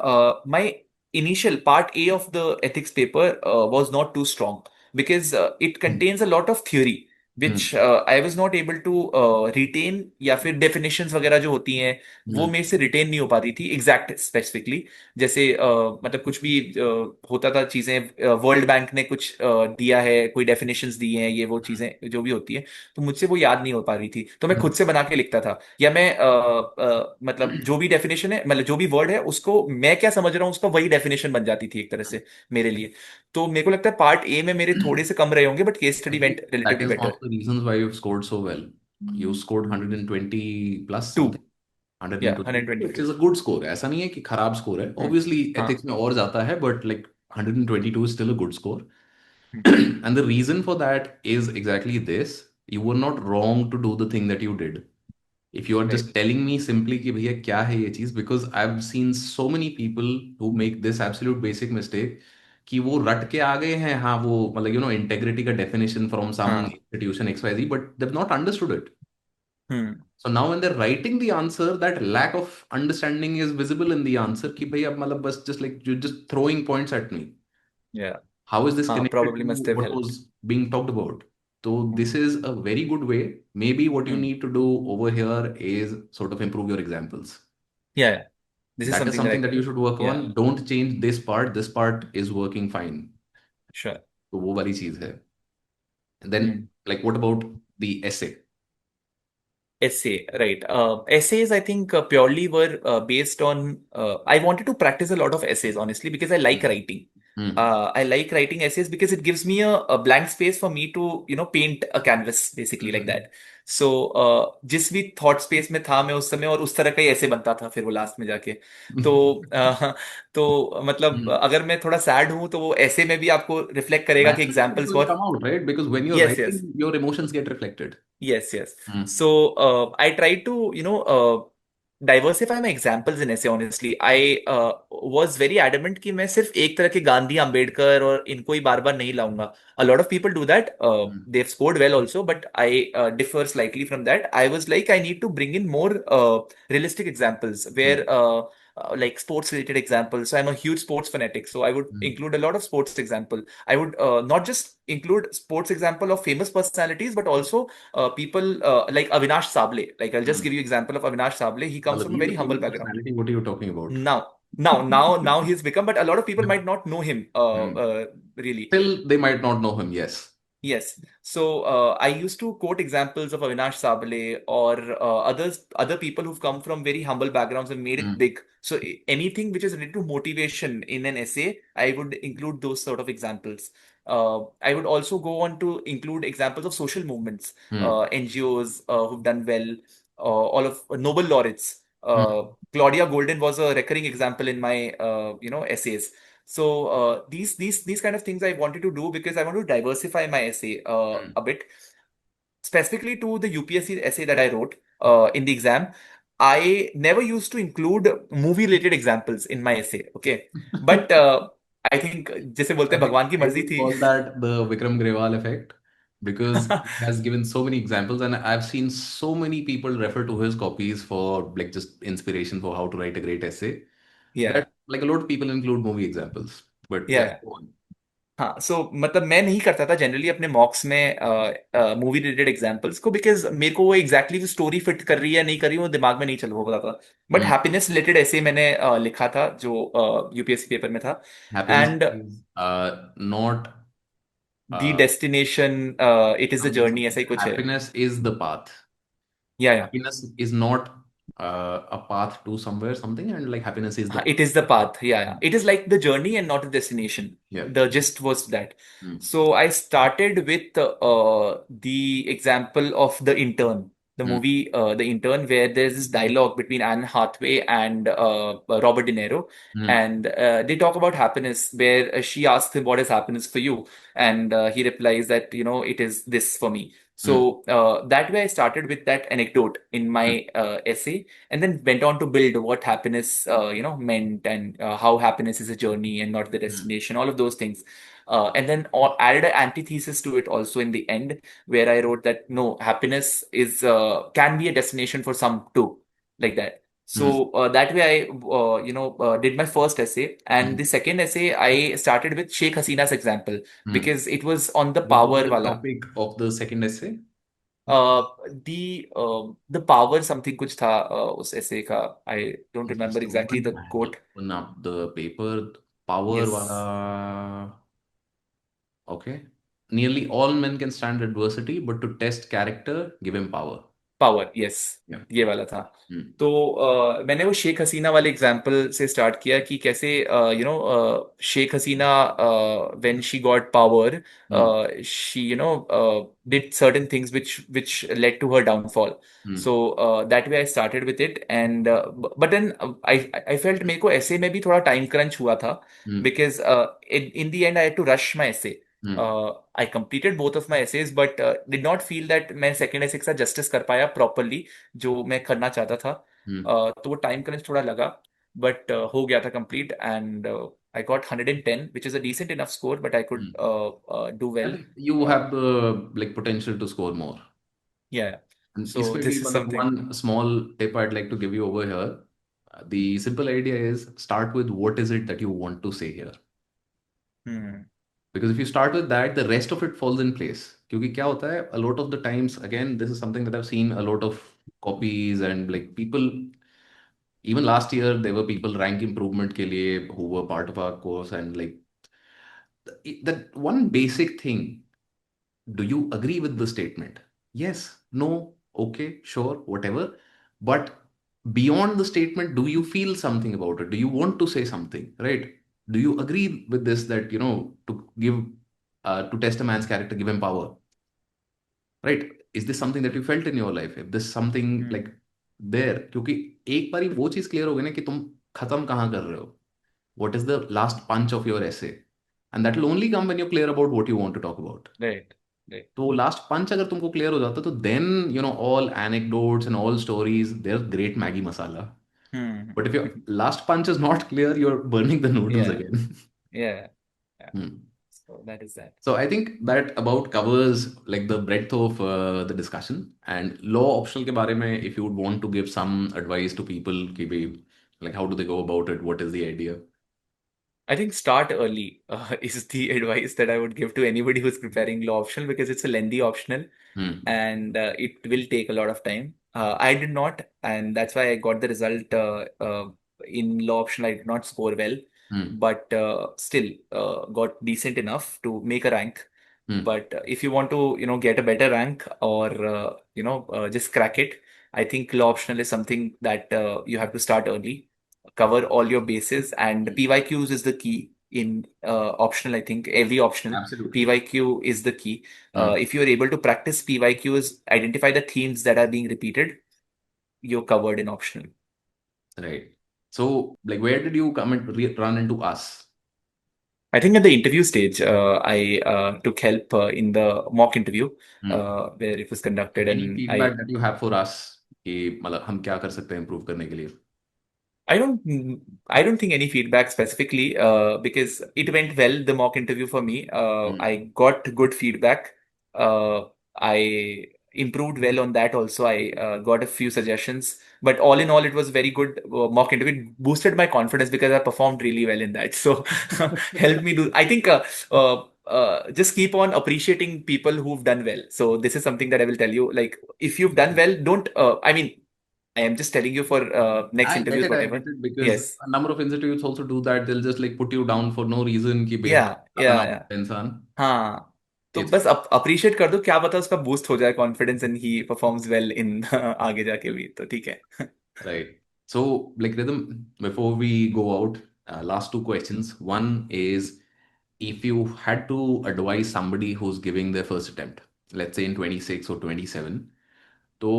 My initial part A of the ethics paper was not too strong because it Hmm. Contains a lot of theory Hmm. Which I was not able to retain, या फिर definitions वगैरह जो होती हैं वो Hmm. मेरे से रिटेन नहीं हो पाती थी एग्जैक्ट स्पेसिफिकली. जैसे मतलब कुछ भी होता था चीजें, वर्ल्ड बैंक ने कुछ दिया है, कोई डेफिनेशंस दी हैं, ये वो चीजें जो भी होती है, तो मुझसे वो याद नहीं हो पा रही थी, तो मैं खुद से बना के लिखता था. या मैं मतलब जो भी डेफिनेशन है, मतलब जो भी वर्ड है उसको मैं क्या समझ रहा हूँ उसका वही डेफिनेशन बन जाती थी एक तरह से मेरे लिए. तो मेरे को लगता है पार्ट ए में मेरे थोड़े से कम रहे होंगे, but case I study think went that relatively is one of better. the reasons why you've scored so well. You scored 120 plus two. something. या 120, 122. which is a good score. ऐसा नहीं है कि खराब स्कोर है. हम्म. Obviously, ethics हाँ. में और जाता है, but like 122 is still a good score. Hmm. And the reason for that is exactly this. You were not wrong to do the thing that you did. If you are just right. telling me simply कि भैया क्या है ये चीज, because I've seen so many people who make this absolute basic mistake कि वो रट के आ गए हैं, हाँ वो मतलब integrity का definition from some हाँ. institution XYZ, but they've not understood it. Hmm. So now when they're writing the answer, that lack of understanding is visible in the answer कि भैया मतलब बस just like you're just throwing points at me. या. How is this हाँ, connected probably to must have what helped. was being talked about? So this hmm. is a very good way. Maybe what you hmm. need to do over here is sort of improve your examples. या. This is That is something something that you that. should work या. on. Don't change this part. This part is working fine. Sure. तो वो वाली चीज है. And then like what about the essay? Essay, right. Essays, I think, purely were based on. I wanted to practice a lot of essays, honestly, because I like Hmm. writing. Hmm. I like writing essays because it gives me a blank space for me to, paint a canvas, basically, like Hmm. that. So, जिस भी thought space में था मैं उस समय, और उस तरह का ही ऐसे बनता था फिर वो लास्ट में जाके. तो तो मतलब Hmm. अगर मैं थोड़ा सैड हूं तो वो ऐसे में भी आपको रिफ्लेक्ट करेगा कि Naturally, it examples will for. come out, right? Because when you're yes, yes. writing, your emotions get reflected. Yes, yes. Hmm. So I try to, diversify my examples in ऐसे honestly I was very adamant कि मैं सिर्फ एक तरह के गांधी अंबेडकर और इनको ही बार बार नहीं लाऊंगा. A lot of people do that. Hmm. They've scored well also, but I differ slightly from that. I was like, I need to bring in more realistic examples where, Hmm. like sports related examples. So I'm a huge sports fanatic. So I would Hmm. include a lot of sports example. I would not just include sports example of famous personalities, but also people like Avinash Sable. Like I'll just Hmm. give you example of Avinash Sable. He comes Matlab, from a he's a very humble famous background. personality. What are you talking about? Now he's become, but a lot of people might not know him Hmm. really. Still, they might not know him. Yes. Yes. So I used to quote examples of Avinash Sabale or other people who've come from very humble backgrounds and made it Hmm. big. So anything which is related to motivation in an essay, I would include those sort of examples. I would also go on to include examples of social movements, Hmm. NGOs who've done well, all of Nobel laureates. Hmm. Claudia Golden was a recurring example in my essays. So these kind of things I wanted to do because I want to diversify my essay Hmm. a bit. Specifically to the UPSC essay that I wrote in the exam, I never used to include movie related examples in my essay. Okay, but I think जैसे बोलते हैं भगवान की I मर्जी would थी. call that the Vikram Grewal effect because he has given so many examples, and I've seen so many people refer to his copies for like just inspiration for how to write a great essay. Yeah, That like a lot of people include movie examples. But yeah, yeah. go on. हाँ सो मतलब मैं नहीं करता था generally अपने मॉक्स में movie related examples को because मेरे को वो एग्जैक्टली स्टोरी फिट कर रही है नहीं कर रही है वो दिमाग में नहीं चल हो रहा था. But Hmm. हैप्पीनेस रिलेटेड ऐसे मैंने लिखा था जो यूपीएससी पेपर में था. Happiness and is not the uh, destination it is the no, no, journey ऐसा ही कुछ है. happiness is the path. या Happiness is not a path to somewhere, something, and like happiness is the It path. is the path. Yeah. It is like the journey and not the destination. Yeah. The gist was that. Hmm. So I started with the example of The Intern, the Hmm. movie The Intern, where there's this dialogue between Anne Hathaway and Robert De Niro. Hmm. And they talk about happiness, where she asks him, "What is happiness for you?" And he replies that, it is this for me. Hmm. So that way I started with that anecdote in Hmm. my essay and then went on to build what happiness meant and how happiness is a journey and not the Hmm. destination, all of those things. And then added an antithesis to it also in the end, where I wrote that no, happiness is can be a destination for some too, like that. Hmm. So that way I did my first essay, and Hmm. the second essay I started with Sheikh Hasina's example Hmm. because it was on the What was power the wala. topic of the second essay? Uh, the power something कुछ था उस ऐसे का. I don't remember Just exactly open. the I have to quote. open up the paper. Power Yes, wala. Okay. Nearly all men can stand adversity, but to test character, give him power. Power yes, Yeah. ये वाला था. Hmm. तो मैंने वो शेख हसीना वाले example से start किया कि कैसे Sheikh Hasina when she got power Hmm. She did certain things which led to her downfall. Hmm. So that way I started with it and but then I felt मेरे को ऐसे में भी थोड़ा टाइम क्रंच हुआ था Hmm. because in the end I had to rush my essay. Hmm. I completed both of my essays, but did not feel that मैं second essay के साथ जस्टिस कर पाया प्रॉपरली जो मैं करना चाहता था. Hmm. तो वो टाइम क्रंच थोड़ा लगा बट हो गया था complete and I got 110, which is a decent enough score, but I could Hmm. do I well. think you Uh, have the like potential to score more. yeah. And So इसमें भी this is मतलब something. one small tip I'd like to give you over here. The simple idea is start with what is it that you want to say here. Hmm. Because if you start with that, the rest of it falls in place. क्योंकि क्या होता है, a lot of the times, again, this is something that I've seen a lot of copies and like people, even last year, there were people rank improvement के लिए who were part of our course and like that one basic thing. Do you agree with the statement? Yes, no, okay, sure, whatever. But beyond the statement, do you feel something about it? Do you want to say something, right? Do you agree with this that, to give, to test a man's character, give him power, right? Is this something that you felt in your life? If this something like Hmm. there, क्योंकि एक बारी वो चीज clear हो गई ना कि तुम खत्म कहाँ कर रहे हो, what is the last punch of your essay, and that will only come when you're clear about what you want to talk about. Right. Right. तो लास्ट पंच अगर तुमको क्लियर हो जाता तो then you know all anecdotes and all stories there great Maggi masala. Hmm. But if your last punch is not clear, you're burning the noodles Yeah. again. Yeah. Yeah. Hmm. So that is that. So I think that about covers like the breadth of the discussion. And law optional ke bare mein, if you would want to give some advice to people, ki bhai, like how do they go about it? What is the idea? I think start early is the advice that I would give to anybody who's preparing law optional because it's a lengthy optional Hmm. and it will take a lot of time. I did not, and that's why I got the result in law optional. I did not score well, Hmm. but still got decent enough to make a rank. Hmm. But if you want to, get a better rank or just crack it, I think law optional is something that you have to start early, cover all your bases, and Hmm. PYQs is the key in optional. I think every optional Absolutely. PYQ is the key. Hmm. If you're able to practice PYQs, identify the themes that are being repeated, you're covered in optional. Right. So, like, where did you come and run into us? I think at the interview stage, I took help in the mock interview Hmm. where it was conducted, Any and feedback that you have for us कि मतलब हम क्या कर सकते हैं improve करने के लिए? I don't I don't think any feedback specifically because it went well, the mock interview for me. Hmm. I got good feedback. I improved well on that also. I got a few suggestions, but all in all, it was very good mock interview. It boosted my confidence because I performed really well in that. So helped me do. I think just keep on appreciating people who've done well. So this is something that I will tell you. Like if you've done well, don't. I mean, I am just telling you for next interviews, I get whatever. it because Yes. a number of institutes also do that. They'll just like put you down for no reason कि बेकार Yeah, बनाना yeah, yeah. पड़ता है इंसान. हाँ, तो It's बस appreciate कर दो, क्या पता उसका बूस्ट हो जाए confidence and he performs well in आगे जाके भी तो ठीक है. right. So, like Rhythm, before we go out, last two questions. One is if you had to advise somebody who's giving their first attempt, let's say in 26 or 27, so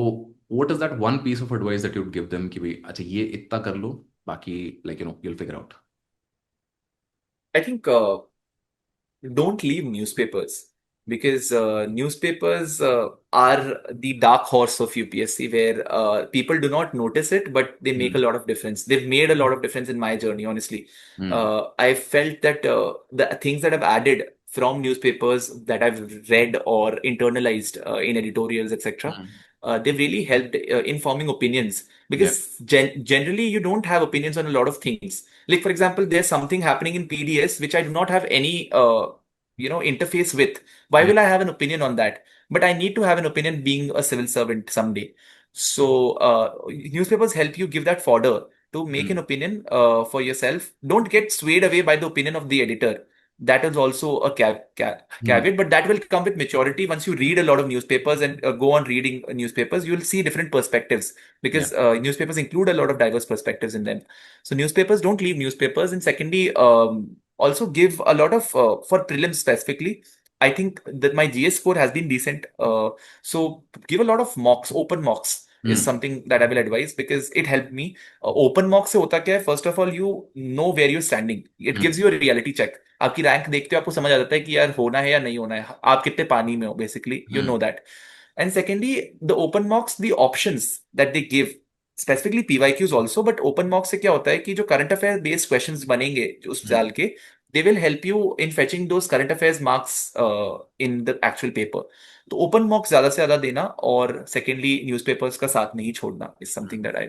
what is that one piece of advice that you'd give them कि भाई अच्छा ये इतना कर लो बाकी like you know you'll figure out. I think don't leave newspapers because newspapers are the dark horse of UPSC where people do not notice it, but they make a Hmm. lot of difference. They've made a lot of difference in my journey, honestly. Hmm. I felt that the things that I've added from newspapers that I've read or internalized in editorials, etc., Hmm. they've really helped in forming opinions Yeah. because generally you don't have opinions on a lot of things. Like, for example, there's something happening in PDS which I do not have any interface with. Why Yeah. will I have an opinion on that? But I need to have an opinion being a civil servant someday. So newspapers help you give that fodder to make an Hmm. opinion for yourself. Don't get swayed away by the opinion of the editor. That is also a Hmm. caveat, but that will come with maturity. Once you read a lot of newspapers and go on reading newspapers, you'll see different perspectives Yeah. because newspapers include a lot of diverse perspectives in them. So newspapers, don't leave newspapers. And secondly, also give a lot of for prelims specifically. I think that my GS score has been decent. So give a lot of mocks, open mocks is Hmm. something that I will advise because it helped me. Open mock से होता क्या है? First of all, you know where you're standing. It gives Hmm. you a reality check. आपकी rank देखते हो आपको समझ आ जाता है कि यार होना है या नहीं होना है. आप कितने पानी में हो basically. You know Hmm. that. And secondly, the open mocks, the options that they give, specifically PYQs also, but open mocks से क्या होता है कि जो current affair based questions बनेंगे जो उस साल Hmm. के, they will help you in fetching those current affairs marks in the actual paper. तो open mocks ज्यादा से ज्यादा देना और secondly newspapers का साथ नहीं छोड़ना is something that I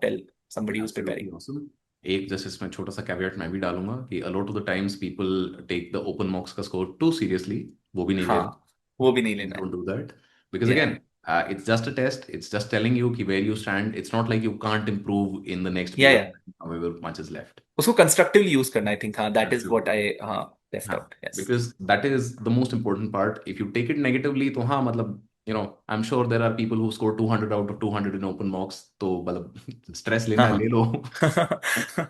tell somebody who's Absolutely preparing. awesome. एक जस्ट इसमें छोटा सा कैवियट मैं भी डालूंगा कि a lot of the times people take the open mocks का score too seriously. वो भी नहीं हाँ, लेना. वो भी नहीं Please लेना है. don't do that because Yeah, again it's just a test. It's just telling you कि where you stand. It's not like you can't improve in the next yeah, period of yeah. time, however much is left. उसको constructively use करना, I think. हाँ, that is what Absolutely. आई हाँ left हाँ, out. Yes. because that is the most important part. If you take it negatively, तो हाँ मतलब you know I'm sure there are people who score 200 out of 200 in open mocks. तो मतलब stress लेना हाँ, है ले लो. हाँ.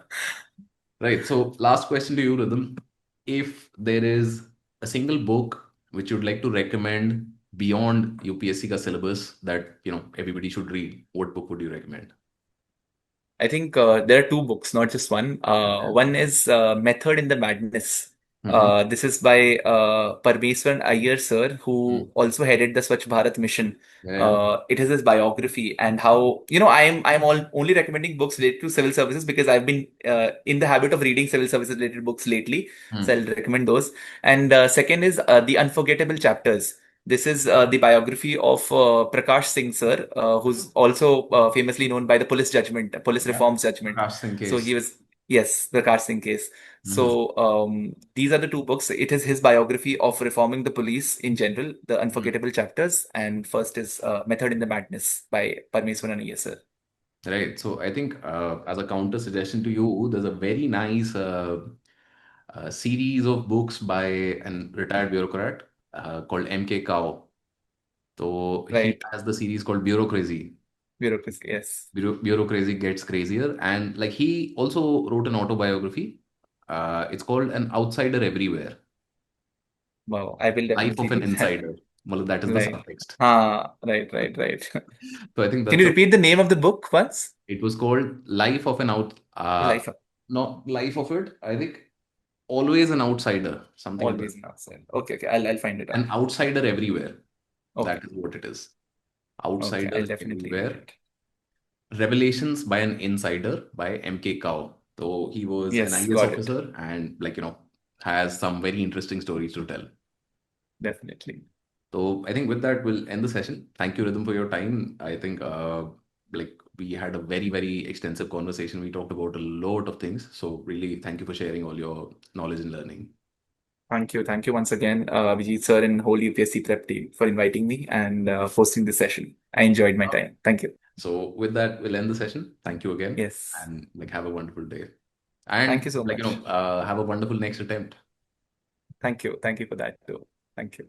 Right. So last question to you, Rhythm. If there is a single book which you'd like to recommend beyond UPSC का syllabus that you know everybody should read, what book would you recommend? I think there are two books, not just one. Okay. One is Method in the Madness. Mm-hmm. This is by Parmeswaran Iyer sir, who Mm. also headed the Swachh Bharat mission. Yeah, yeah. It is his biography and how, I'm only recommending books related to civil services because I've been in the habit of reading civil services related books lately. So Mm. I'll recommend those. And second is The Unforgettable Chapters. This is the biography of Prakash Singh sir, who's also famously known by the police Yeah. reforms judgment. Prakash Singh So case. he was, yes, the Prakash Singh case. Mm-hmm. So these are the two books. It is his biography of reforming the police in general, The Unforgettable Chapters, and first is Method in the Madness by Parmeswaran Iyer sir. Right. So I think as a counter suggestion to you, there's a very nice series of books by an retired bureaucrat called M.K. Kao. So he Right. has the series called Bureaucracy. Bureaucracy. Yes. Bureaucracy gets crazier, and like he also wrote an autobiography. It's called An Outsider Everywhere. Wow. I will Life definitely of an read that. Insider. Well, that is the Like, subtext. right, right, right. So I think Can that's you a. repeat the name of the book once? It was called Life of an Out. Life Not Life of it. I think Always an Outsider. Something of that. always in outside. Okay, okay. I'll find it An out. Outsider Everywhere. That Okay. is what it is. Okay. I'll Outsiders definitely read Everywhere. it. Revelations by an Insider by M.K. Kao. So he was an Yes, IS got it. officer and has some very interesting stories to tell. Definitely. So I think with that we'll end the session. Thank you, Rhythm, for your time. I think we had a very, very extensive conversation. We talked about a lot of things. So really thank you for sharing all your knowledge and learning. Thank you. Thank you once again, Vijit sir and whole UPSC prep team for inviting me and hosting this session. I enjoyed my time. Thank you. So with that, we'll end the session. Thank you again, Yes. and have a wonderful day. Thank you And so much. have a wonderful next attempt. Thank you. Thank you for that too. Thank you.